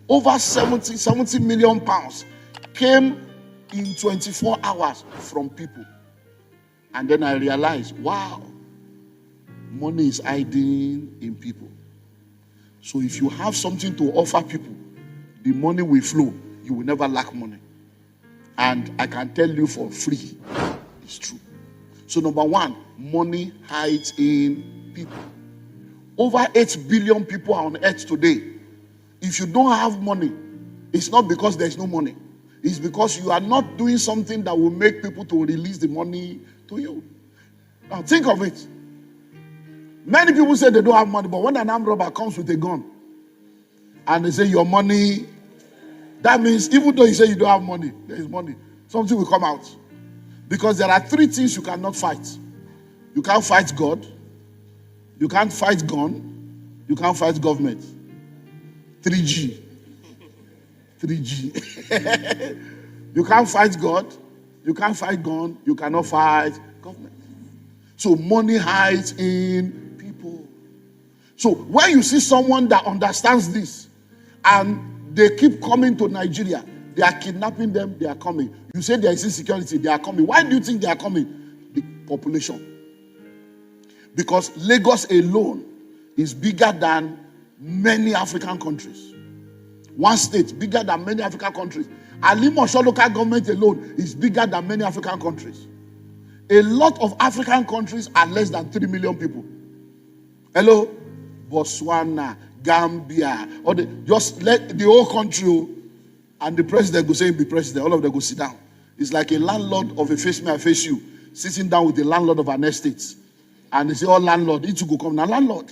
over 70 million pounds came in 24 hours from people. And then I realized, wow, money is hiding in people. So if you have something to offer people, the money will flow. You will never lack money. And I can tell you for free, it's true. So number one, money hides in people. Over 8 billion people are on earth today. If you don't have money, it's not because there's no money. It's because you are not doing something that will make people to release the money to you. Now think of it. Many people say they don't have money, but when an armed robber comes with a gun and they say your money, that means even though you say you don't have money, there is money. Something will come out. Because there are 3 things you cannot fight. You can't fight God. You can't fight gun. You can't fight government. 3G. 3G. You can't fight God. You can't fight gun. You cannot fight government. So money hides in people. So when you see someone that understands this and they keep coming to Nigeria, they are kidnapping them, they are coming. You say there is insecurity, they are coming. Why do you think they are coming? The population. Because Lagos alone is bigger than many African countries. One state bigger than many African countries. Alimosho local government alone is bigger than many African countries. A lot of African countries are less than 3 million people. Hello? Botswana, Gambia, or just let the whole country, and the president go say be president, all of them go sit down. It's like a landlord of a face me, I face you, sitting down with the landlord of an estate. And they say, oh, landlord, it will go come. Now, landlord.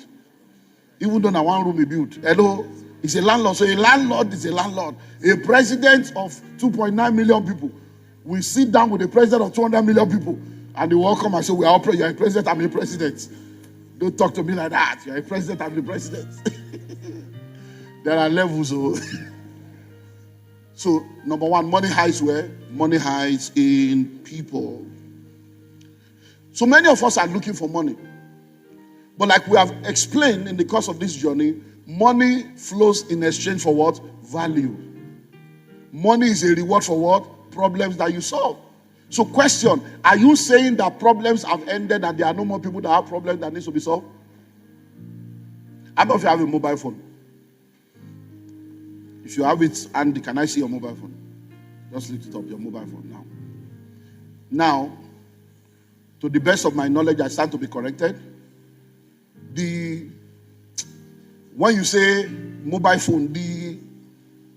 Even though now one room is built. Hello? It's a landlord. So a landlord is a landlord. A president of 2.9 million people will sit down with the president of 200 million people. And they will come and say, we are all you're a president, I'm a president. Don't talk to me like that. You're a president, I'm the president. There are levels. So, number one, money hides where? Money hides in people. So many of us are looking for money. But like we have explained in the course of this journey, money flows in exchange for what? Value. Money is a reward for what? Problems that you solve. So question, are you saying that problems have ended and there are no more people that have problems that need to be solved? How about if you have a mobile phone? If you have it handy, can I see your mobile phone? Just lift it up, your mobile phone now. Now, to the best of my knowledge, I stand to be corrected. When you say mobile phone, the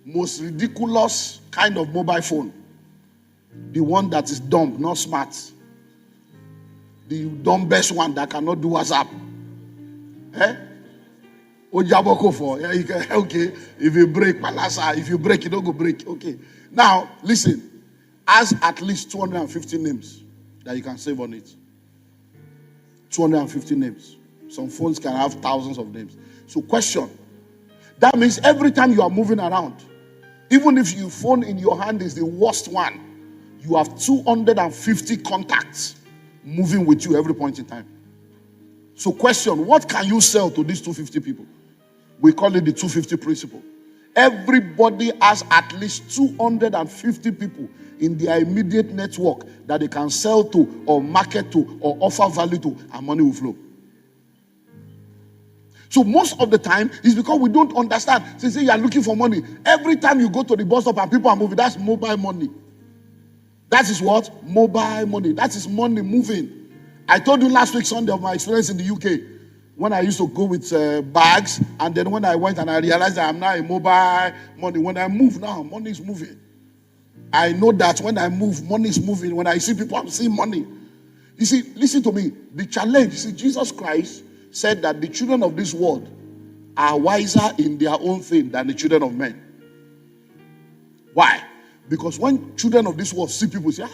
most ridiculous kind of mobile phone, the one that is dumb, not smart, the dumbest one that cannot do WhatsApp. Ojaboko for okay. If you break, palasa. If you break, you don't go break. Okay. Now listen, ask at least 250 names that you can save on it. 250 names. Some phones can have thousands of names. So question, that means every time you are moving around, even if your phone in your hand is the worst one, you have 250 contacts moving with you every point in time. So question, what can you sell to these 250 people? We call it the 250 principle. Everybody has at least 250 people in their immediate network that they can sell to or market to or offer value to, and money will flow. So most of the time, it's because we don't understand. So you say you are looking for money. Every time you go to the bus stop and people are moving, that's mobile money. That is what? Mobile money. That is money moving. I told you last week Sunday of my experience in the UK. When I used to go with bags, and then when I went and I realized that I'm now a mobile money. When I move now, money is moving. I know that when I move, money is moving. When I see people, I'm seeing money. You see, listen to me. The challenge, you see, Jesus Christ said that the children of this world are wiser in their own thing than the children of men. Why? Because when children of this world see people say,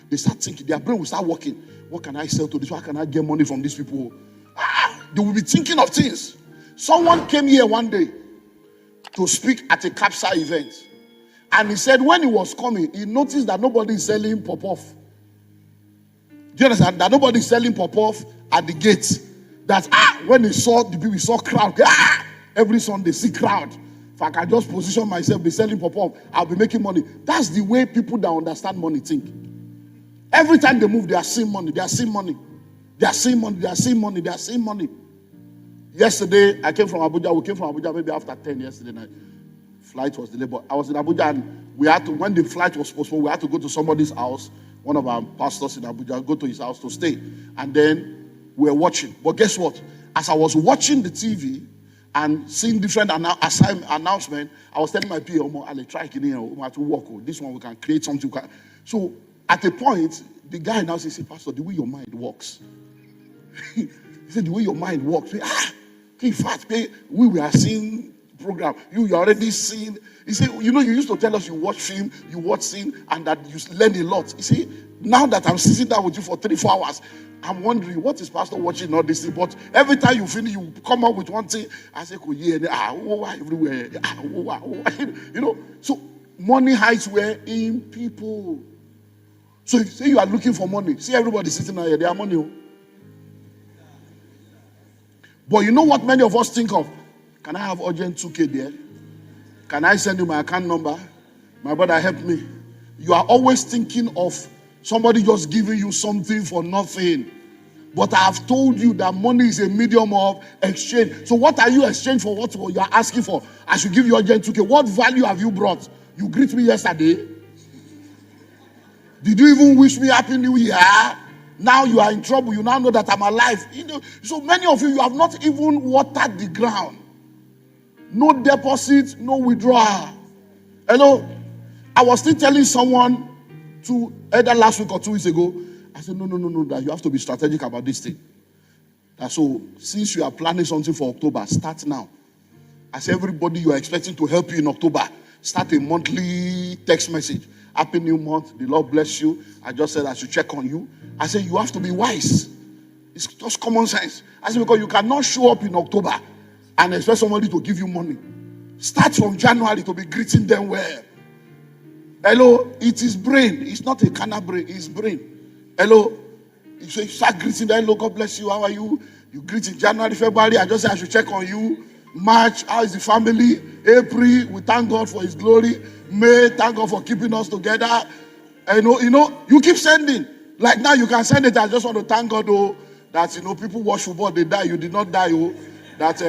they start thinking, their brain will start working. What can I sell to this? How can I get money from these people? They will be thinking of things. Someone came here one day to speak at a capsa event. And he said when he was coming, he noticed that nobody is selling pop-off. Do you understand? That nobody is selling pop-off at the gate. That when he saw the people, he saw crowd. every Sunday, see crowd. If I can just position myself, be selling pop-up, I'll be making money. That's the way people that understand money think. Every time they move, they are seeing money. They are seeing money. They are seeing money. They are seeing money. They are seeing money. Yesterday, I came from Abuja. We came from Abuja maybe after 10 yesterday night. Flight was delayed, but I was in Abuja and we had to, when the flight was postponed, we had to go to somebody's house, one of our pastors in Abuja, go to his house to stay. And then we were watching. But guess what? As I was watching the TV and seeing different announcements, I was telling my PA, I'll try to work. This one we can create something. So at a point, the guy now says, Pastor, the way your mind works. He said, the way your mind works. In fact, we were seeing program. You already seen. He said, you used to tell us you watch film, you watch scene, and that you learn a lot. You see, now that I'm sitting down with you for 3-4 hours, I'm wondering, what is Pastor watching all this thing? But every time you finish, you come up with one thing. I say, everywhere. So money hides where? In people. So if you say you are looking for money, see everybody sitting out here, they are money. But you know what many of us think of? Can I have urgent 2K there? Can I send you my account number? My brother, help me. You are always thinking of somebody just giving you something for nothing. But I have told you that money is a medium of exchange. So what are you exchanging for? What you are asking for? I should give you urgent 2K. What value have you brought? You greet me yesterday. Did you even wish me Happy New Year? Now you are in trouble. You now know that I'm alive. So many of you have not even watered the ground. No deposit, no withdrawal. Hello? I was still telling someone either last week or 2 weeks ago, I said, no, that you have to be strategic about this thing. So since you are planning something for October, start now. I said, everybody you are expecting to help you in October, start a monthly text message. Happy New Month. The Lord bless you. I just said I should check on you. I said, you have to be wise. It's just common sense. I said, because you cannot show up in October and expect somebody to give you money. Start from January to be greeting them well. Hello? It is brain. It's not a carnal brain. It's brain. Hello? You start greeting them. Hello, God bless you. How are you? You greet in January, February. I just said I should check on you. March, how is the family? April, we thank God for his glory. May, thank God for keeping us together. You keep sending. Like now you can send it. I just want to thank God, that people watch football, they die. You did not die, that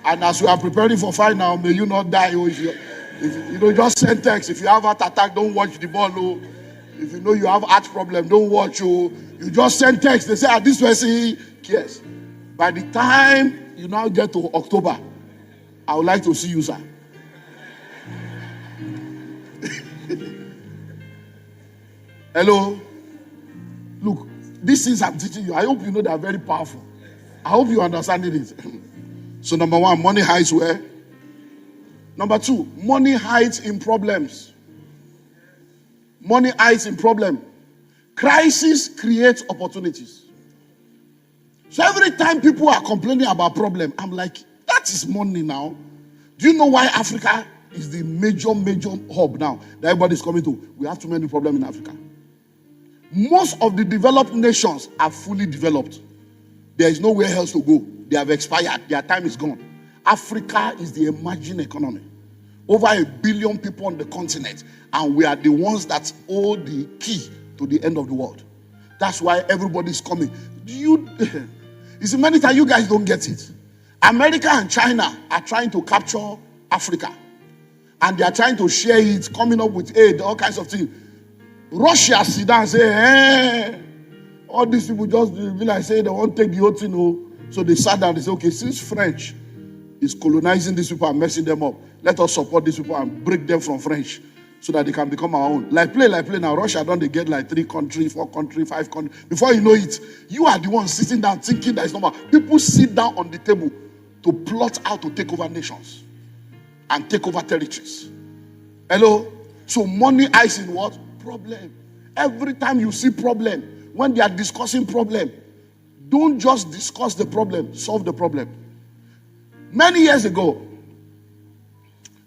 and as we are preparing for final, may you not die. If just send text. If you have heart attack, don't watch the ball. If you know you have heart problem, don't watch. You just send text. They say, this person cares. By the time you now get to October, I would like to see you, sir. Hello? Look, these things I'm teaching you, I hope you know they are very powerful. I hope you understand it. So number one, money hides where? Number two, money hides in problems. Money hides in problem. Crisis creates opportunities. So every time people are complaining about problem, I'm like, that is money now. Do you know why Africa is the major hub now that everybody is coming to? We have too many problems in Africa. Most of the developed nations are fully developed. There is nowhere else to go. They have expired. Their time is gone. Africa is the emerging economy. Over 1 billion people on the continent. And we are the ones that hold the key to the end of the world. That's why everybody is coming. You see, many times you guys don't get it. America and China are trying to capture Africa. And they are trying to share it, coming up with aid, all kinds of things. Russia sit down and say, all these people just be like, say they won't take the whole thing. So they sat down and they say, okay, since French is colonizing these people and messing them up, let us support these people and break them from French so that they can become our own. Like play. Now Russia don't they get like 3 countries, 4 countries, 5 countries. Before you know it, you are the one sitting down thinking that it's normal. People sit down on the table to plot how to take over nations and take over territories. Hello? So money hides in what? Problem. Every time you see problem, when they are discussing problem, don't just discuss the problem, solve the problem. Many years ago,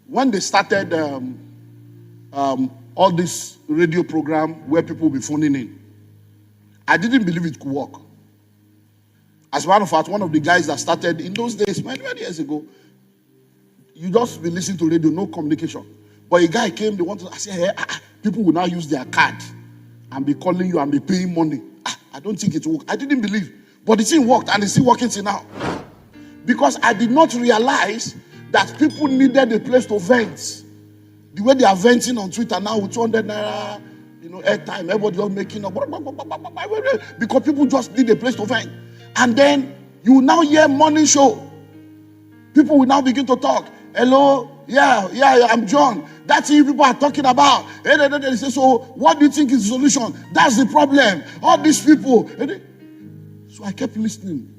when they started all this radio program where people will be phoning in, I didn't believe it could work. As a As a matter of fact, one of the guys that started in those days, many years ago, you just be listening to radio, no communication. But a guy came, they wanted to say, hey, people will now use their card and be calling you and be paying money. I don't think it worked. I didn't believe. But the thing worked, and it's still working till now. Because I did not realize that people needed a place to vent. The way they are venting on Twitter now with 200 naira, airtime, everybody just making up. Because people just need a place to vent. And then you will now hear morning show. People will now begin to talk. Hello, yeah, I'm John. That's what people are talking about. They say, so what do you think is the solution? That's the problem. All these people. So I kept listening.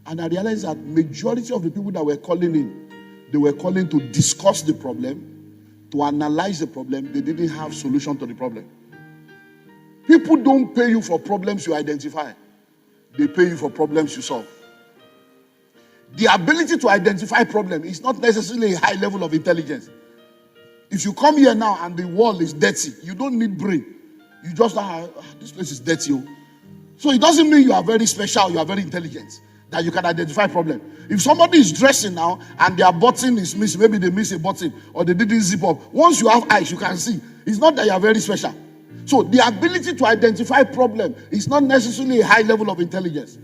And I realized that majority of the people that were calling in, they were calling to discuss the problem, to analyze the problem. They didn't have solution to the problem. People don't pay you for problems you identify. They pay you for problems you solve. The ability to identify problem is not necessarily a high level of intelligence. If you come here now and the wall is dirty, you don't need brain. You just this place is dirty. So it doesn't mean you are very special, you are very intelligent, that you can identify problem. If somebody is dressing now and their button is missing, maybe they miss a button or they didn't zip up. Once you have eyes, you can see. It's not that you are very special. So the ability to identify problem is not necessarily a high level of intelligence.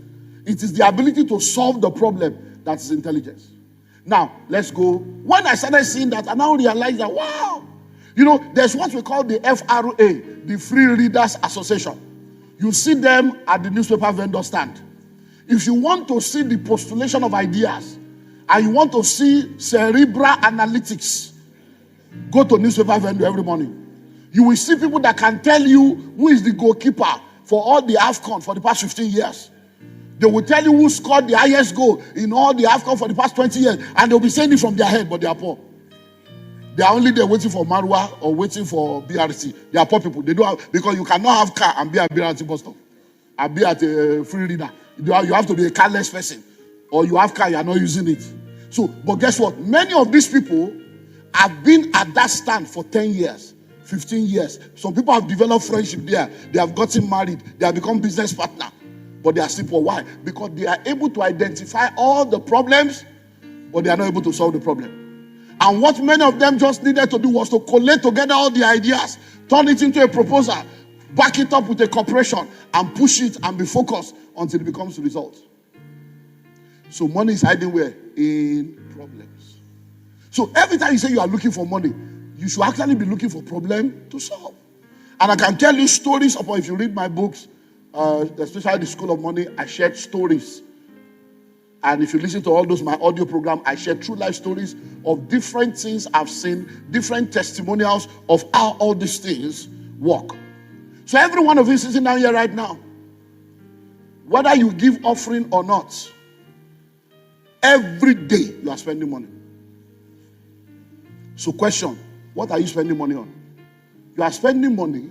It is the ability to solve the problem that is intelligence. Now, let's go. When I started seeing that, I now realized that, wow, there's what we call the FRA, the Free Readers Association. You see them at the newspaper vendor stand. If you want to see the postulation of ideas and you want to see cerebral analytics, go to newspaper vendor every morning. You will see people that can tell you who is the goalkeeper for all the AFCON for the past 15 years. They will tell you who scored the highest goal in all the AFCON for the past 20 years. And they'll be saying it from their head, but they are poor. They are only there waiting for Marwa or waiting for BRT. They are poor people. They don't have, because you cannot have car and be at BRT bus stop and be at a free reader. You have to be a careless person. Or you have car, you are not using it. So, but guess what? Many of these people have been at that stand for 10 years, 15 years. Some people have developed friendship there. They have gotten married. They have become business partner. But they are still poor. Why? Because they are able to identify all the problems, but they are not able to solve the problem. And what many of them just needed to do was to collate together all the ideas, turn it into a proposal, back it up with a corporation, and push it and be focused until it becomes a result. So money is hiding where? In problems. So every time you say you are looking for money, you should actually be looking for problem to solve. And I can tell you stories about, if you read my books, especially the School of Money, I shared stories. And if you listen to all those, my audio program, I share true life stories of different things I've seen, different testimonials of how all these things work. So every one of you sitting down here right now, whether you give offering or not, every day you are spending money. So question, what are you spending money on? You are spending money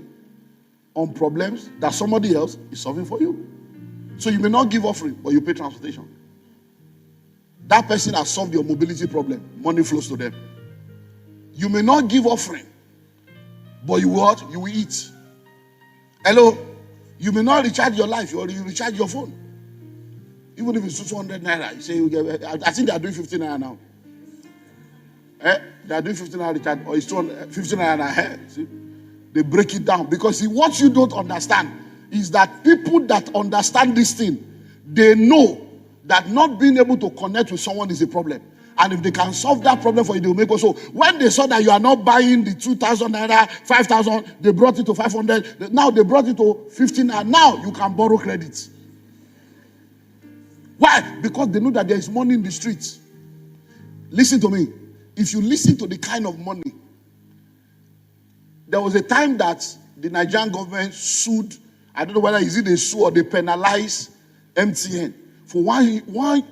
on problems that somebody else is solving for you. So you may not give offering, but you pay transportation. That person has solved your mobility problem. Money flows to them. You may not give offering, but you what? You will eat. Hello? You may not recharge your life, or you recharge your phone. Even if it's 200 naira, you say you get. I think they are doing 15 naira now. They are doing 15 naira recharge, or it's 15 naira. See? They break it down, because what you don't understand is that people that understand this thing, they know that not being able to connect with someone is a problem. And if they can solve that problem for you, they will make it. So when they saw that you are not buying the 2,000 naira, 5,000, they brought it to 500. Now they brought it to 15 naira. Now you can borrow credit. Why? Because they know that there is money in the streets. Listen to me. If you listen to the kind of money, there was a time that the Nigerian government sued, I don't know whether is it a sue or they penalized MTN. For why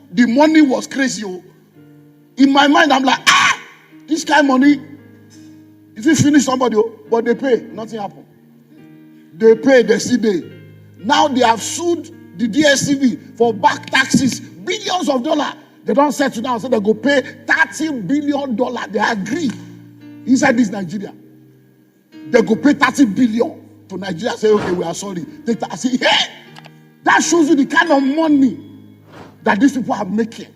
the money was crazy. In my mind, I'm like, this kind of money, if you finish somebody, but they pay, nothing happened. They pay, they see they. Now they have sued the DSTV for back taxes, billions of dollars. They don't settle down, so they go pay $30 billion. They agree inside this Nigeria. They go pay 30 billion to Nigeria. Say, okay, we are sorry. Take that. I say, hey, that shows you the kind of money that these people are making.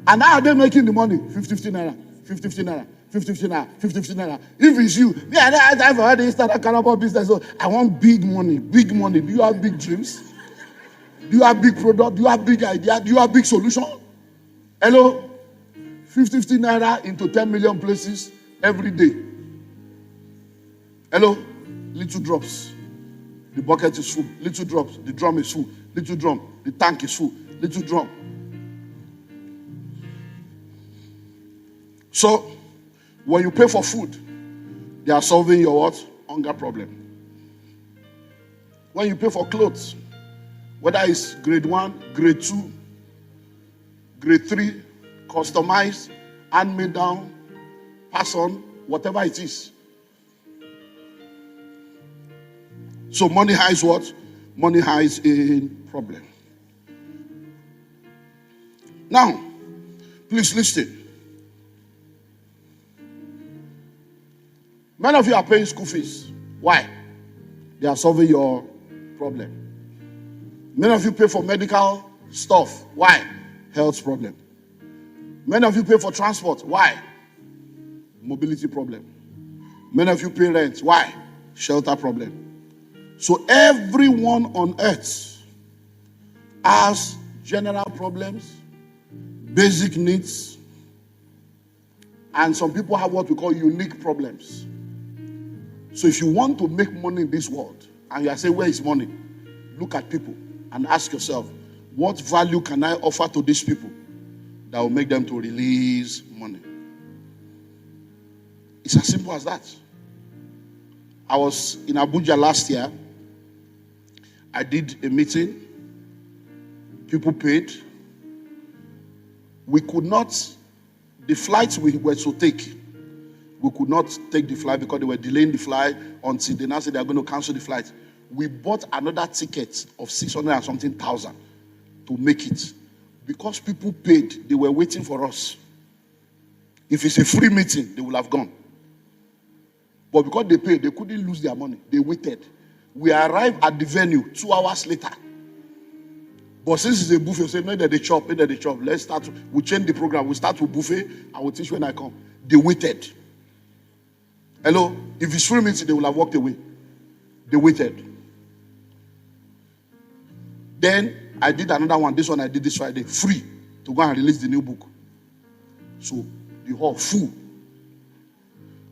And how are they making the money? 50 naira, 50 naira, 50 naira, 50 naira. If it's you, I've already started a cannibal business, so I want big money, big money. Do you have big dreams? Do you have big product? Do you have big idea? Do you have big solution? Hello? 50 naira into 10 million places every day. Hello? Little drops. The bucket is full. Little drops. The drum is full. Little drum. The tank is full. Little drum. So, when you pay for food, they are solving your what? Hunger problem. When you pay for clothes, whether it's grade 1, grade 2, grade 3, customized, hand-made down, pass on, whatever it is. So money hides what? Money hides in problem. Now, please listen. Many of you are paying school fees. Why? They are solving your problem. Many of you pay for medical stuff. Why? Health problem. Many of you pay for transport. Why? Mobility problem. Many of you pay rent. Why? Shelter problem. So everyone on earth has general problems, basic needs, and some people have what we call unique problems. So if you want to make money in this world, and you are saying, where is money? Look at people and ask yourself, what value can I offer to these people that will make them to release money? It's as simple as that. I was in Abuja last year. I did a meeting. People paid. We could not, the flights we were to take, we could not take the flight because they were delaying the flight until they now said they are going to cancel the flight. We bought another ticket of 600 and something thousand to make it. Because people paid, they were waiting for us. If it's a free meeting, they will have gone. But because they paid, they couldn't lose their money. They waited. We arrived at the venue 2 hours later. But since it's a buffet, we say, no, they chop, no, they chop. Let's start. We change the program. We start with buffet. I will teach when I come. They waited. Hello? If it's free meeting, they will have walked away. They waited. Then I did another one. This one I did this Friday. Free. To go and release the new book. So the hall full.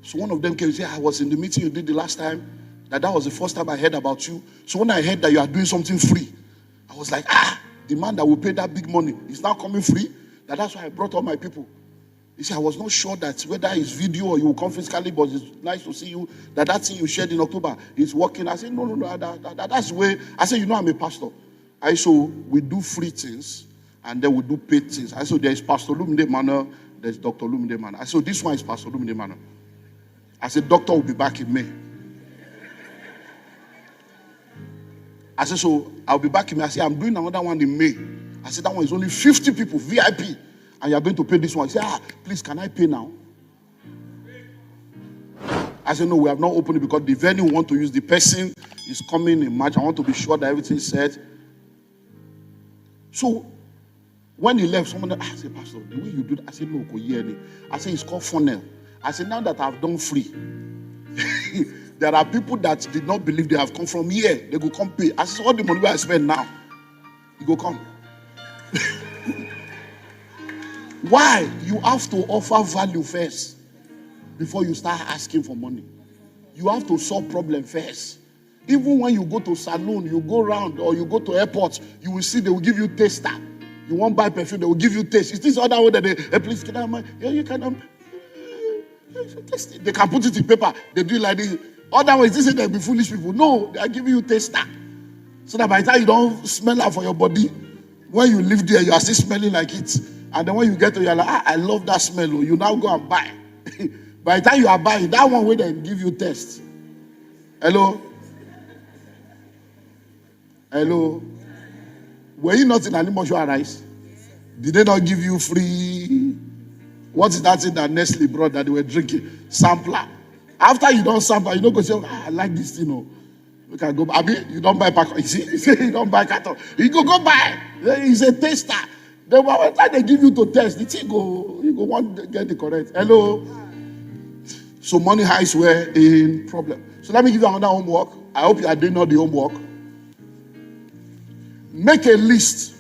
So one of them came and said, I was in the meeting you did the last time. That was the first time I heard about you. So when I heard that you are doing something free, I was like, the man that will pay that big money is now coming free. That's why I brought all my people. He said, I was not sure that whether it's video or you will come physically, but it's nice to see you. That thing you shared in October is working. I said, no, that's the way. I said, I'm a pastor. We do free things and then we do paid things. I said, there is Pastor Olumide Manor, there's Dr. Olumide Manor. I said, this one is Pastor Olumide Manor. I said, doctor will be back in May. I said, so I'll be back in May. I said, I'm doing another one in May. I said, that one is only 50 people, VIP. And you're going to pay this one. He said, please, can I pay now? I said, no, we have not opened it because the venue we want to use. The person is coming in March. I want to be sure that everything is set. So, when he left, someone said, I said, Pastor, the way you do that, I said, no, I said, it's called funnel. I said, now that I've done free, there are people that did not believe they have come from here. They go come pay. I said, all the money I spend now, you go come. Why? You have to offer value first before you start asking for money. You have to solve problem first. Even when you go to salon, you go around or you go to airport, you will see they will give you taster. You won't buy perfume, they will give you taste. Is this other way that they, please, can I, yeah, you can, taste it. They can put it in paper. They do it like this. Otherwise, this is they be foolish people. No, they are giving you taster. So that by the time you don't smell that for your body, when you live there, you are still smelling like it. And then when you get to, you're like, I love that smell. You now go and buy. By the time you are buying, that one way they give you test. Hello? Hello? Were you not in an emotional rice? Did they not give you free? What is that thing that Nestle brought that they were drinking? Sampler. After you don't sample, you don't go say, I like this thing. No. You can go buy. You don't buy pack. You see, you don't buy carton. You go buy. It's a taster. Then by the time they give you to test, the thing you go want to get the correct. Hello. So money highs were in problem. So let me give you another homework. I hope you are doing all the homework. Make a list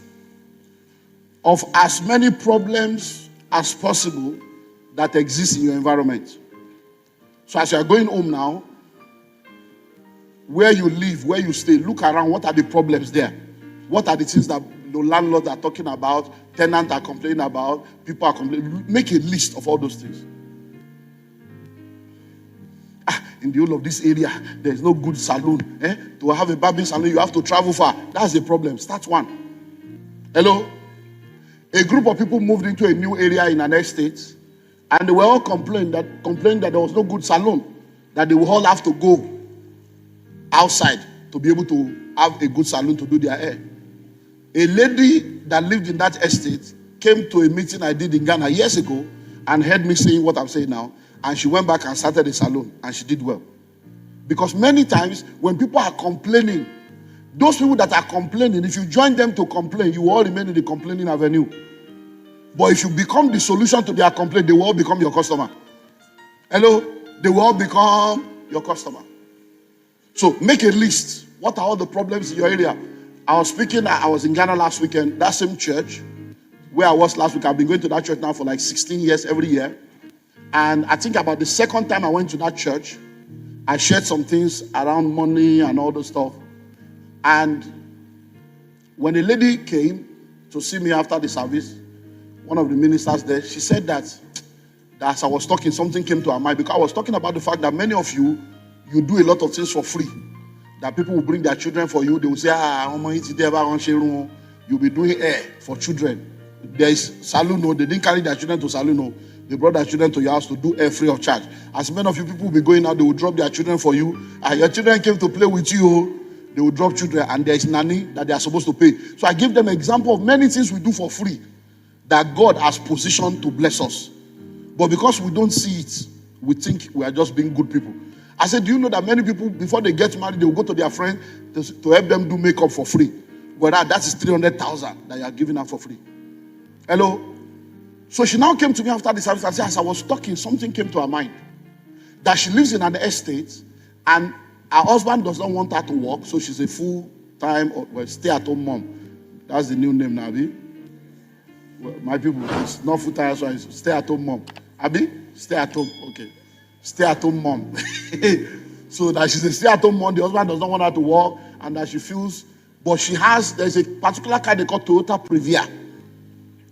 of as many problems as possible that exist in your environment. So as you are going home now, where you live, where you stay, look around. What are the problems there? What are the things that the landlords are talking about, tenants are complaining about, people are complaining? Make a list of all those things. In the whole of this area, there is no good salon. To have a barbing salon, you have to travel far. That's the problem. Start one. Hello? A group of people moved into a new area in an estate, and they were all complaining that there was no good salon, that they will all have to go outside to be able to have a good salon to do their hair. A lady that lived in that estate came to a meeting I did in Ghana years ago and heard me saying what I'm saying now, and she went back and started a salon, and she did well. Because many times when people are complaining, those people that are complaining, if you join them to complain, you will all remain in the complaining avenue. But if you become the solution to their complaint, they will all become your customer. Hello? They will all become your customer. So make a list. What are all the problems in your area? I was in Ghana last weekend, that same church where I was last week. I've been going to that church now for like 16 years every year. And I think about the second time I went to that church, I shared some things around money and all those stuff. And when a lady came to see me after the service, one of the ministers there, she said that as I was talking, something came to her mind, because I was talking about the fact that many of you do a lot of things for free. That people will bring their children for you. They will say, you'll be doing hair for children. There is saloon. They didn't carry their children to saloon. They brought their children to your house to do hair free of charge. As many of you people will be going out, they will drop their children for you. Your children came to play with you. They will drop children, and there is nanny that they are supposed to pay. So I give them an example of many things we do for free that God has positioned to bless us. But because we don't see it, we think we are just being good people. I said, do you know that many people, before they get married, they will go to their friend to help them do makeup for free? But that is 300,000 that you are giving out for free. Hello? So she now came to me after the service and said, as I was talking, something came to her mind. That she lives in an estate and her husband does not want her to work, so she's a full-time or stay-at-home mom. That's the new name now, Abi. Well, my people, it's not full-time, so it's stay-at-home mom. Abi? Stay-at-home, okay. Stay-at-home mom. So that she's a stay-at-home mom, the husband does not want her to work, and that she feels, but there's a particular car they call Toyota Previa.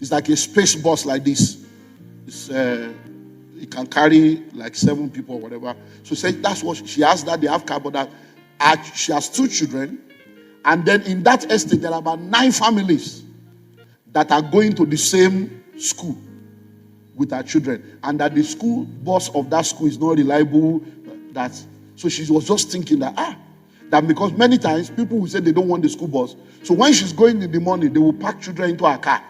It's like a space bus like this. It can carry like 7 people or whatever. So she said that's what she has, that they have car, but that she has 2 children. And then in that estate, there are about 9 families that are going to the same school with her children. And that the school bus of that school is not reliable. So she was just thinking that because many times people will say they don't want the school bus. So when she's going in the morning, they will pack children into her car.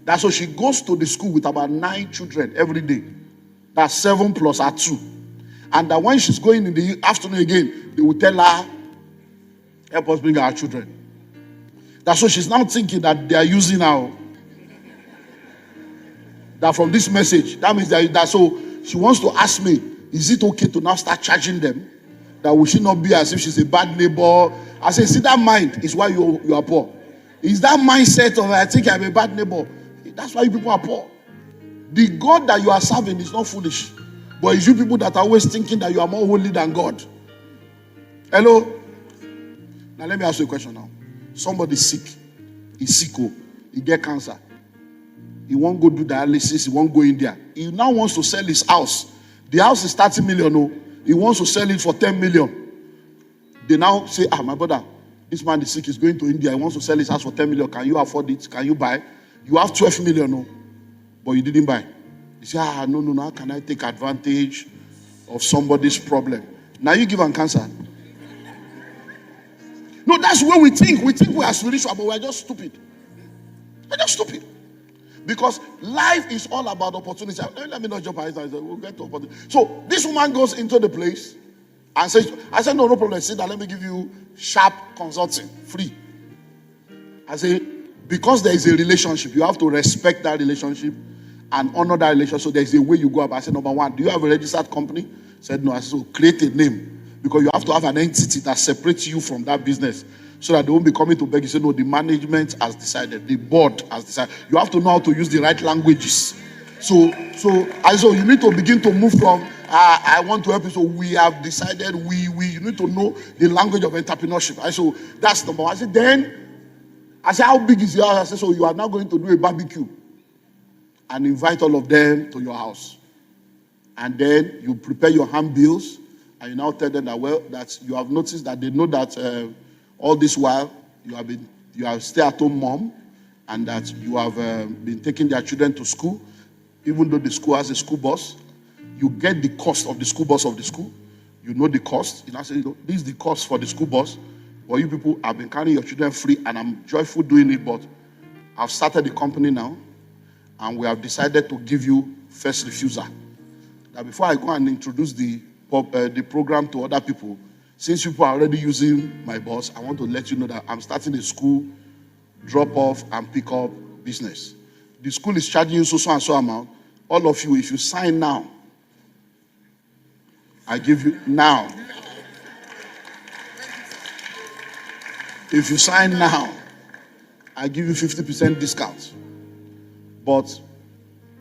That's so she goes to the school with about 9 children every day. That's 7 plus her 2. And that when she's going in the afternoon again, they will tell her, help us bring our children. That's so she's now thinking that they are using her. That from this message, that means that so she wants to ask me, is it okay to now start charging them? That we should not be as if she's a bad neighbor. I say, see, that mind is why you are poor. Is that mindset of I think I'm a bad neighbor? That's why you people are poor. The God that you are serving is not foolish. But it's you people that are always thinking that you are more holy than God. Hello? Now let me ask you a question now. Somebody sick. He's sick. He get cancer. He won't go do dialysis. He won't go in there. He now wants to sell his house. The house is 30 million. He wants to sell it for 10 million. They now say, my brother, this man is sick. He's going to India. He wants to sell his house for 10 million. Can you afford it? Can you buy? You have 12 million, but you didn't buy. You say, no, how can I take advantage of somebody's problem? Now you give him cancer. No, that's where we think. We think we are spiritual, but we're just stupid. We're just stupid. Because life is all about opportunity. Let me not jump ahead. We'll get to opportunity. So this woman goes into the place and says, I said, no problem. Sit down. Let me give you sharp consulting, free. I say, Because there is a relationship, you have to respect that relationship and honor that relationship. So there's a way you go about. I said, number one, do you have a registered company? I said, no. I said, so create a name. Because you have to have an entity that separates you from that business. So that they won't be coming to beg you. Say, no, the management has decided. The board has decided. You have to know how to use the right languages. So you need to begin to move from, I want to help you. So we have decided, you need to know the language of entrepreneurship. So that's number one. I said, how big is your house? I said, so you are now going to do a barbecue and invite all of them to your house. And then you prepare your handbills and you now tell them that, well, that you have noticed that they know that all this while you are stay-at-home mom and that you have been taking their children to school, even though the school has a school bus. You get the cost of the school bus of the school. You know the cost. You know, say, this is the cost for the school bus. But you people have been carrying your children free, and I'm joyful doing it, but I've started the company now, and we have decided to give you first refusal. That before I go and introduce the program to other people, since people are already using my bus, I want to let you know that I'm starting a school drop-off and pick-up business. The school is charging you so and so amount. All of you, if you sign now, I give you now. If you sign now, I give you 50% discount. But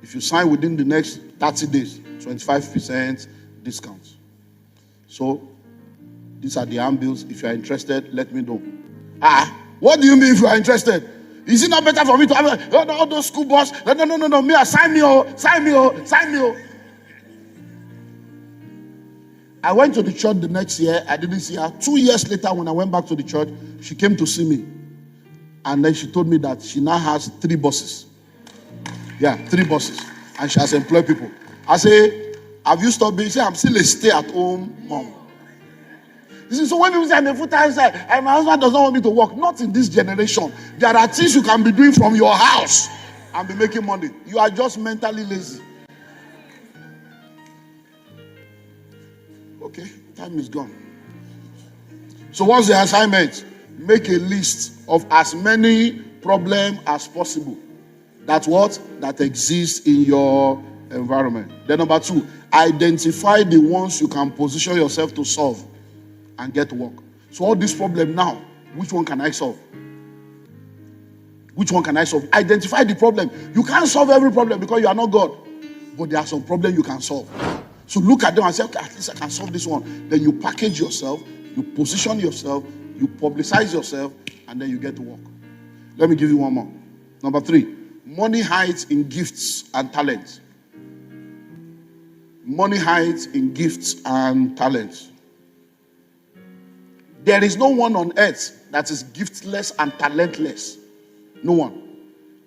if you sign within the next 30 days, 25% discount. So these are the handbills. If you are interested, let me know. What do you mean if you are interested? Is it not better for me to have all those school bus? No. Me, sign me. I went to the church the next year. I didn't see her. 2 years later, when I went back to the church, she came to see me. And then she told me that she now has 3 buses. Yeah, 3 buses. And she has employed people. I say, have you stopped being? She said, I'm still a stay-at-home mom. You see, so when people say I'm a full-time side, and my husband does not want me to work, not in this generation. There are things you can be doing from your house and be making money. You are just mentally lazy. Okay, time is gone. So what's the assignment? Make a list of as many problems as possible. That exists in your environment. Then number 2, identify the ones you can position yourself to solve and get work. So all these problems now, which one can I solve? Which one can I solve? Identify the problem. You can't solve every problem because you are not God. But there are some problems you can solve. So look at them and say, okay, at least I can solve this one. Then you package yourself, you position yourself, you publicize yourself, and then you get to work. Let me give you one more. Number 3, money hides in gifts and talents. Money hides in gifts and talents. There is no one on earth that is giftless and talentless. No one.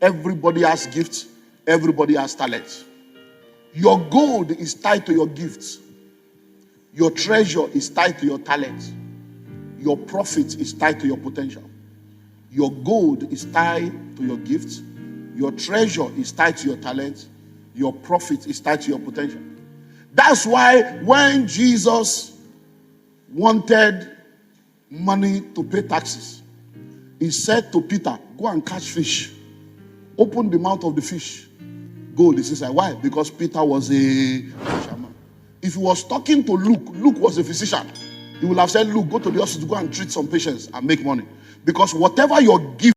Everybody has gifts. Everybody has talents. Your gold is tied to your gifts. Your treasure is tied to your talents. Your profit is tied to your potential. Your gold is tied to your gifts. Your treasure is tied to your talents. Your profit is tied to your potential. That's why when Jesus wanted money to pay taxes, he said to Peter, go and catch fish. Open the mouth of the fish. Gold is inside. Why? Because Peter was a fisherman. If he was talking to Luke, Luke was a physician. He would have said, Luke, go to the hospital, go and treat some patients and make money. Because whatever your gift